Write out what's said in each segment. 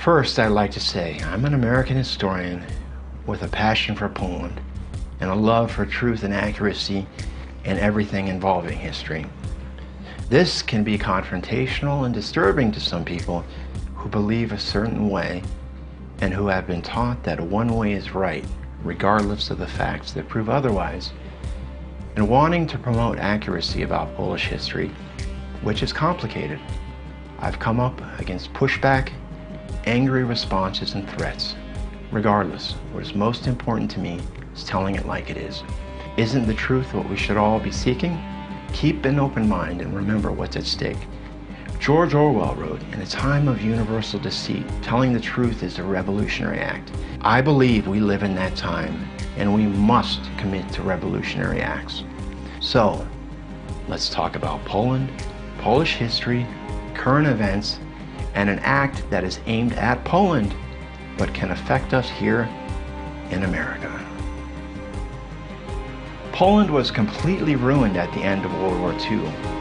First, I'd like to say I'm an American historian with a passion for Poland and a love for truth and accuracy in everything involving history. This can be confrontational and disturbing to some people who believe a certain way and who have been taught that one way is right, regardless of the facts that prove otherwise. And wanting to promote accuracy about Polish history, which is complicated, I've come up against pushback, angry responses, and threats. Regardless, what is most important to me is telling it like it is. Isn't the truth what we should all be seeking? Keep an open mind and remember what's at stake. George Orwell wrote, "In a time of universal deceit, telling the truth is a revolutionary act." I believe we live in that time, and we must commit to revolutionary acts. So, let's talk about Poland, Polish history, current events, and an act that is aimed at Poland, but can affect us here in America. Poland was completely ruined at the end of World War II.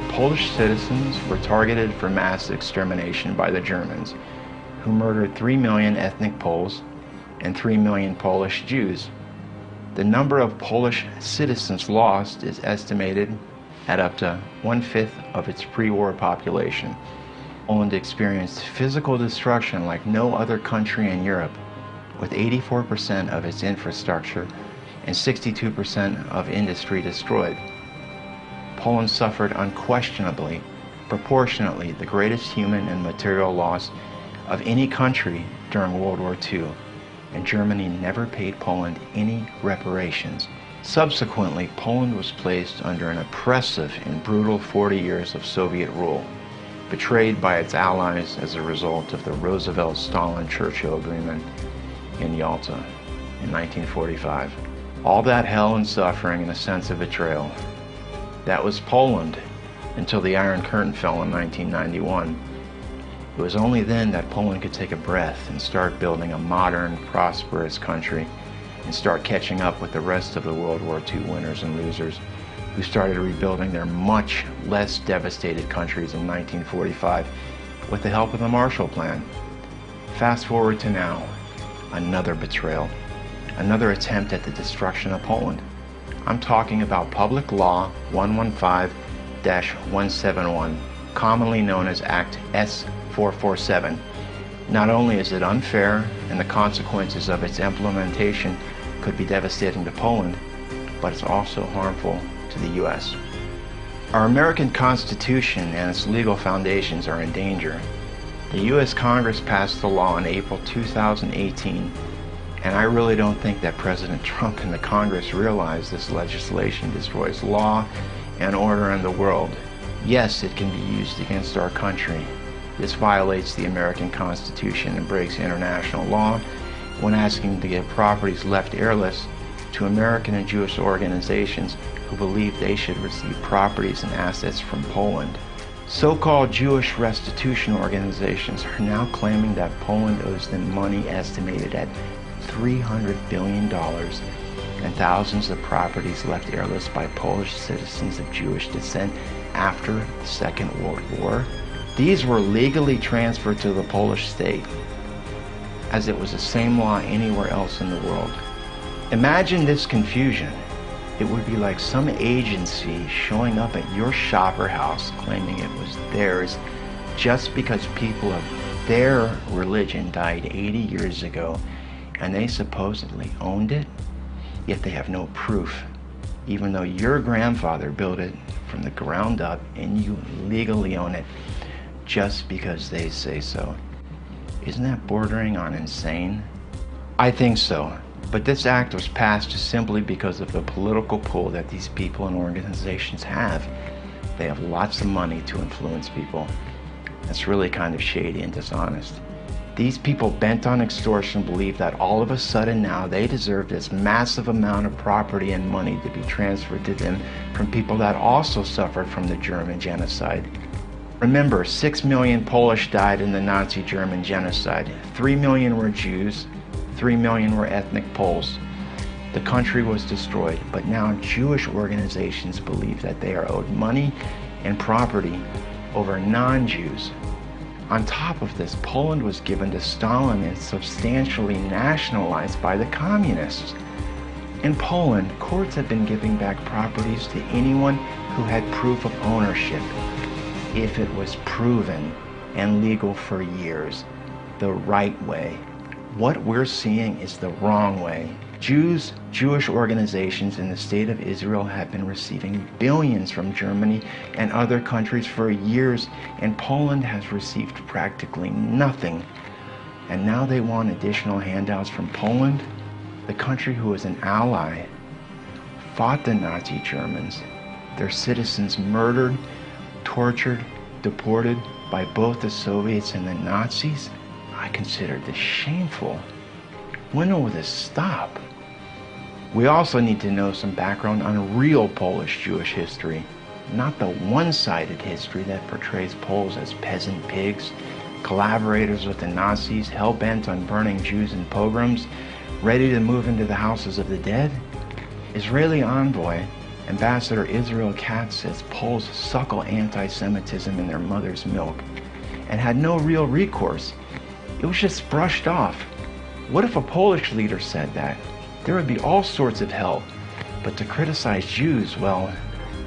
Polish citizens were targeted for mass extermination by the Germans, who murdered 3 million ethnic Poles and 3 million Polish Jews. The number of Polish citizens lost is estimated at up to 1/5 of its pre-war population. Poland experienced physical destruction like no other country in Europe, with 84% of its infrastructure and 62% of industry destroyed. Poland suffered unquestionably, proportionately, the greatest human and material loss of any country during World War II, and Germany never paid Poland any reparations. Subsequently, Poland was placed under an oppressive and brutal 40 years of Soviet rule, betrayed by its allies as a result of the Roosevelt-Stalin-Churchill agreement in Yalta in 1945. All that hell and suffering and a sense of betrayal. That was Poland until the Iron Curtain fell in 1991. It was only then that Poland could take a breath and start building a modern, prosperous country and start catching up with the rest of the World War II winners and losers who started rebuilding their much less devastated countries in 1945 with the help of the Marshall Plan. Fast forward to now, another betrayal, another attempt at the destruction of Poland. I'm talking about Public Law 115-171, commonly known as Act S447. Not only is it unfair, and the consequences of its implementation could be devastating to Poland, but it's also harmful to the U.S. Our American Constitution and its legal foundations are in danger. The U.S. Congress passed the law in April 2018, and I really don't think that President Trump and the Congress realize this legislation destroys law and order in the world. Yes, it can be used against our country. This violates the American Constitution and breaks international law when asking to give properties left heirless to American and Jewish organizations who believe they should receive properties and assets from Poland. So-called Jewish restitution organizations are now claiming that Poland owes them money estimated at $300 billion and thousands of properties left heirless by Polish citizens of Jewish descent after the Second World War. These were legally transferred to the Polish state, as it was the same law anywhere else in the world. Imagine this confusion. It would be like some agency showing up at your shop or house claiming it was theirs just because people of their religion died 80 years ago and they supposedly owned it, yet they have no proof, even though your grandfather built it from the ground up and you legally own it just because they say so. Isn't that bordering on insane? I think so. But this act was passed simply because of the political pull that these people and organizations have. They have lots of money to influence people. That's really kind of shady and dishonest. These people bent on extortion believe that all of a sudden now they deserve this massive amount of property and money to be transferred to them from people that also suffered from the German genocide. Remember, 6 million Polish died in the Nazi German genocide. 3 million were Jews. 3 million were ethnic Poles. The country was destroyed, but now Jewish organizations believe that they are owed money and property over non-Jews. On top of this, Poland was given to Stalin and substantially nationalized by the communists. In Poland, courts have been giving back properties to anyone who had proof of ownership, if it was proven and legal for years, the right way. What we're seeing is the wrong way. Jewish organizations in the state of Israel have been receiving billions from Germany and other countries for years, and Poland has received practically nothing. And now they want additional handouts from Poland, the country who was an ally, fought the Nazi Germans, their citizens murdered, tortured, deported by both the Soviets and the Nazis. I consider this shameful. When will this stop? We also need to know some background on real Polish Jewish history, not the one-sided history that portrays Poles as peasant pigs, collaborators with the Nazis, hell-bent on burning Jews in pogroms, ready to move into the houses of the dead. Israeli envoy Ambassador Israel Katz says Poles suckle anti-Semitism in their mother's milk and had no real recourse. It was just brushed off. What if a Polish leader said that? There would be all sorts of hell. But to criticize Jews, well,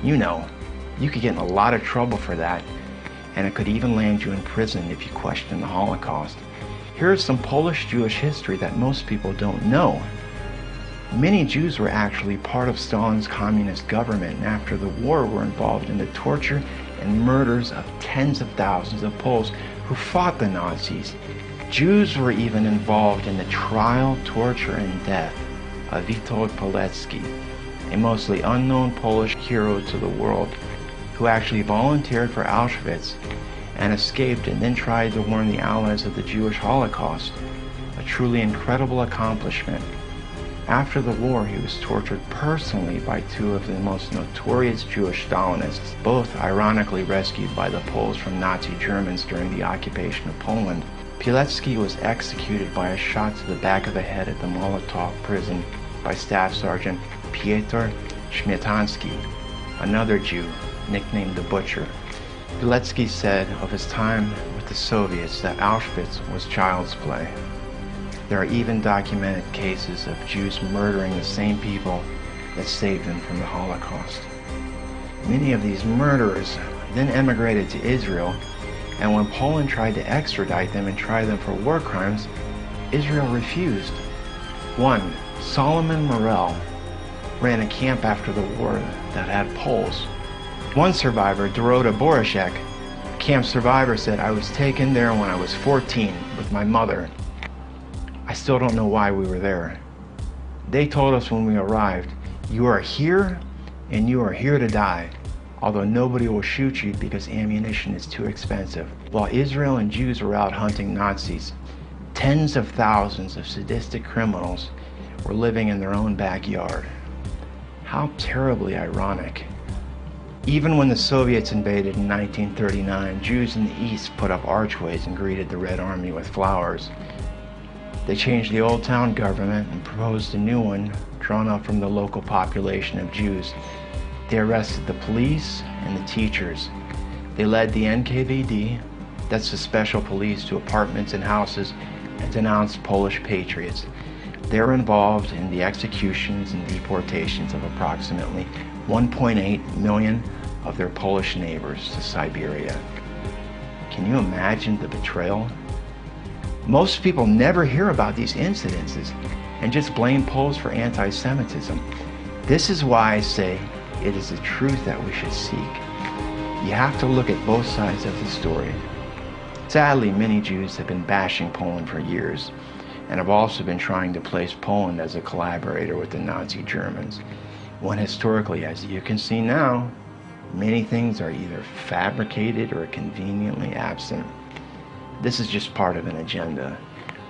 you know, you could get in a lot of trouble for that, and it could even land you in prison if you question the Holocaust. Here is some Polish Jewish history that most people don't know. Many Jews were actually part of Stalin's communist government, and after the war were involved in the torture and murders of tens of thousands of Poles who fought the Nazis. Jews were even involved in the trial, torture, and death of Witold Pilecki, a mostly unknown Polish hero to the world, who actually volunteered for Auschwitz and escaped and then tried to warn the Allies of the Jewish Holocaust, a truly incredible accomplishment. After the war, he was tortured personally by two of the most notorious Jewish Stalinists, both ironically rescued by the Poles from Nazi Germans during the occupation of Poland. Pilecki was executed by a shot to the back of the head at the Molotov prison by Staff Sergeant Piotr Śmietański, another Jew, nicknamed the Butcher. Pilecki said of his time with the Soviets that Auschwitz was child's play. There are even documented cases of Jews murdering the same people that saved them from the Holocaust. Many of these murderers then emigrated to Israel, and when Poland tried to extradite them and try them for war crimes, Israel refused. One, Solomon Morel, ran a camp after the war that had Poles. One survivor, Dorota Borashek, a camp survivor, said, "I was taken there when I was 14 with my mother. I still don't know why we were there. They told us when we arrived, you are here and you are here to die, although nobody will shoot you because ammunition is too expensive." While Israel and Jews were out hunting Nazis, tens of thousands of sadistic criminals were living in their own backyard. How terribly ironic. Even when the Soviets invaded in 1939, Jews in the East put up archways and greeted the Red Army with flowers. They changed the old town government and proposed a new one drawn up from the local population of Jews. They arrested the police and the teachers. They led the NKVD, that's the special police, to apartments and houses and denounced Polish patriots. They were involved in the executions and deportations of approximately 1.8 million of their Polish neighbors to Siberia. Can you imagine the betrayal? Most people never hear about these incidences and just blame Poles for anti-Semitism. This is why I say it is the truth that we should seek. You have to look at both sides of the story. Sadly, many Jews have been bashing Poland for years and have also been trying to place Poland as a collaborator with the Nazi Germans, when historically, as you can see now, many things are either fabricated or conveniently absent. This is just part of an agenda.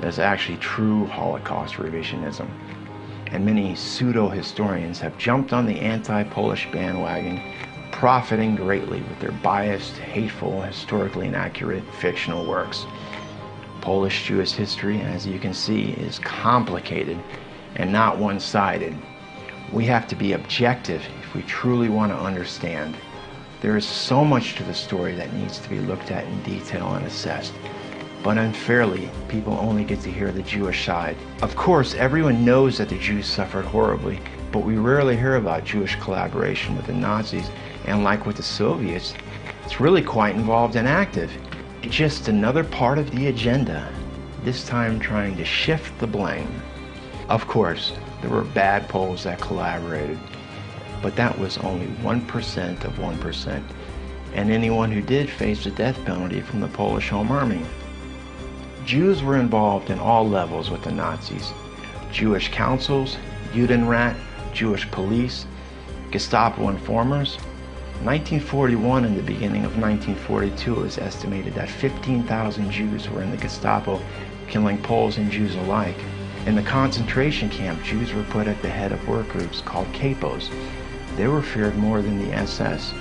There's actually true Holocaust revisionism, and many pseudo-historians have jumped on the anti-Polish bandwagon, profiting greatly with their biased, hateful, historically inaccurate fictional works. Polish Jewish history, as you can see, is complicated and not one-sided. We have to be objective if we truly want to understand. There is so much to the story that needs to be looked at in detail and assessed. But unfairly, people only get to hear the Jewish side. Of course, everyone knows that the Jews suffered horribly, but we rarely hear about Jewish collaboration with the Nazis, and like with the Soviets, it's really quite involved and active. It's just another part of the agenda, this time trying to shift the blame. Of course, there were bad Poles that collaborated, but that was only 1% of 1%, and anyone who did faced the death penalty from the Polish Home Army. Jews were involved in all levels with the Nazis. Jewish councils, Judenrat, Jewish police, Gestapo informers. 1941 and the beginning of 1942, it was estimated that 15,000 Jews were in the Gestapo, killing Poles and Jews alike. In the concentration camp, Jews were put at the head of work groups called capos. They were feared more than the SS.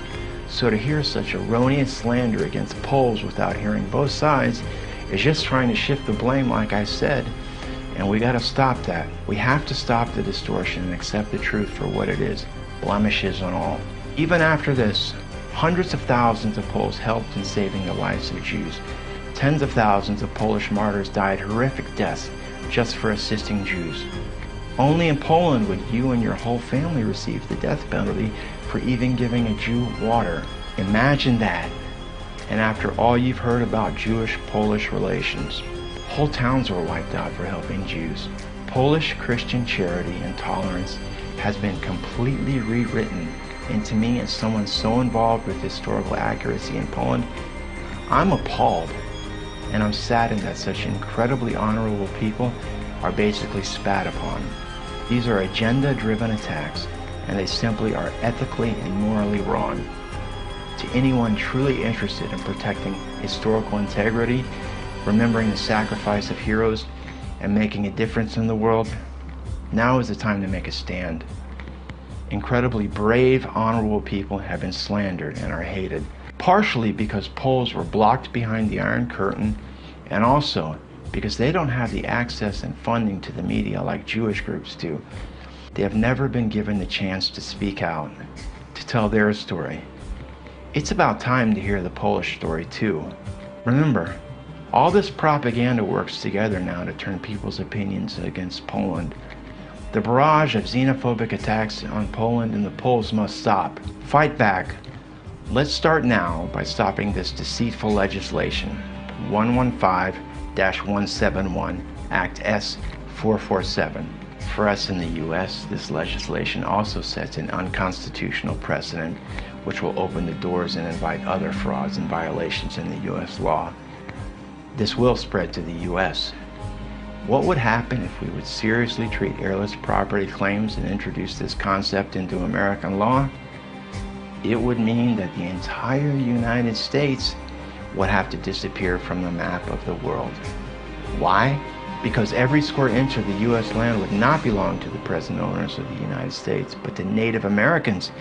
So to hear such erroneous slander against Poles without hearing both sides is just trying to shift the blame, like I said. And we gotta stop that. We have to stop the distortion and accept the truth for what it is, blemishes and all. Even after this, hundreds of thousands of Poles helped in saving the lives of Jews. Tens of thousands of Polish martyrs died horrific deaths just for assisting Jews. Only in Poland would you and your whole family receive the death penalty for even giving a Jew water. Imagine that. And after all you've heard about Jewish-Polish relations, whole towns were wiped out for helping Jews. Polish Christian charity and tolerance has been completely rewritten. And to me, as someone so involved with historical accuracy in Poland, I'm appalled. And I'm saddened that such incredibly honorable people are basically spat upon. These are agenda-driven attacks, and they simply are ethically and morally wrong. To anyone truly interested in protecting historical integrity, remembering the sacrifice of heroes, and making a difference in the world, now is the time to make a stand. Incredibly brave, honorable people have been slandered and are hated, partially because Poles were blocked behind the Iron Curtain, and also because they don't have the access and funding to the media like Jewish groups do. They have never been given the chance to speak out, to tell their story. It's about time to hear the Polish story too. Remember, all this propaganda works together now to turn people's opinions against Poland. The barrage of xenophobic attacks on Poland and the Poles must stop. Fight back. Let's start now by stopping this deceitful legislation. 115-171, Act S447. For us in the U.S., this legislation also sets an unconstitutional precedent which will open the doors and invite other frauds and violations in the U.S. law. This will spread to the U.S. What would happen if we would seriously treat heirless property claims and introduce this concept into American law? It would mean that the entire United States would have to disappear from the map of the world. Why? Because every square inch of the U.S. land would not belong to the present owners of the United States, but to Native Americans.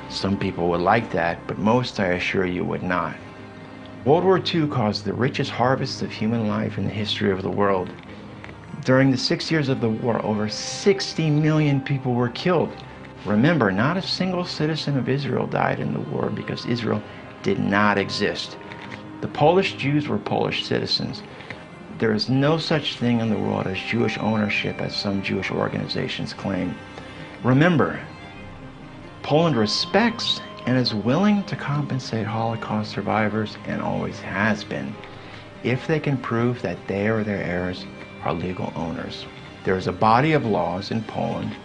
Some people would like that, but most, I assure you, would not. World War II caused the richest harvest of human life in the history of the world. During the 6 years of the war, over 60 million people were killed. Remember, not a single citizen of Israel died in the war because Israel did not exist. The Polish Jews were Polish citizens. There is no such thing in the world as Jewish ownership as some Jewish organizations claim. Remember, Poland respects and is willing to compensate Holocaust survivors and always has been, if they can prove that they or their heirs are legal owners. There is a body of laws in Poland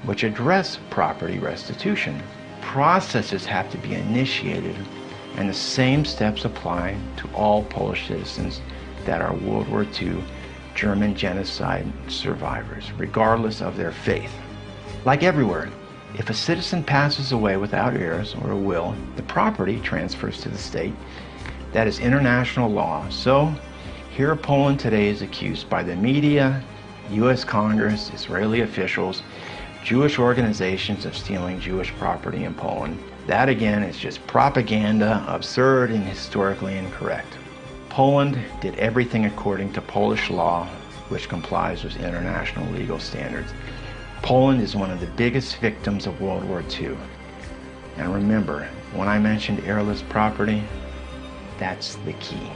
which address property restitution. Processes have to be initiated, and the same steps apply to all Polish citizens that are World War II German genocide survivors, regardless of their faith. Like everywhere, if a citizen passes away without heirs or a will, the property transfers to the state. That is international law. So, here Poland today is accused by the media, U.S. Congress, Israeli officials, Jewish organizations of stealing Jewish property in Poland. That again is just propaganda, absurd and historically incorrect. Poland did everything according to Polish law, which complies with international legal standards. Poland is one of the biggest victims of World War II. And remember, When I mentioned heirless property, that's the key.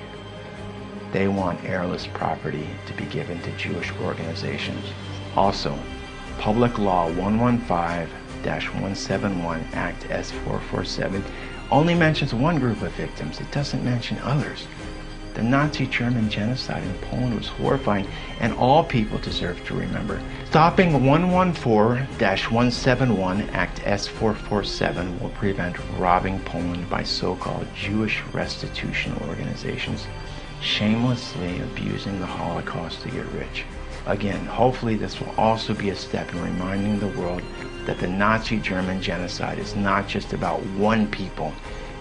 They want heirless property to be given to Jewish organizations. Also, Public Law 115-171 Act S447 only mentions one group of victims. It doesn't mention others. The Nazi German genocide in Poland was horrifying, and all people deserve to remember. Stopping 114-171 Act S447 will prevent robbing Poland by so-called Jewish restitution organizations shamelessly abusing the Holocaust to get rich. Again, hopefully this will also be a step in reminding the world that the Nazi German genocide is not just about one people.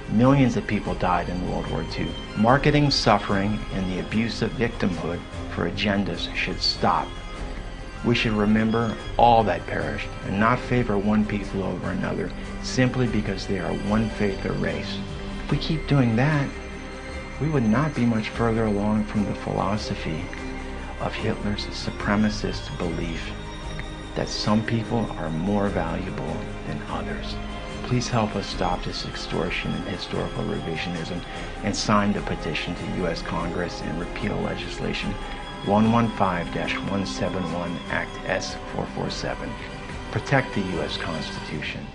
Millions of people died in World War II. Marketing suffering and the abuse of victimhood for agendas should stop. We should remember all that perished and not favor one people over another simply because they are one faith or race. If we keep doing that, we would not be much further along from the philosophy of Hitler's supremacist belief that some people are more valuable than others. Please help us stop this extortion and historical revisionism and sign the petition to U.S. Congress and repeal legislation 115-171 Act S447. Protect the U.S. Constitution.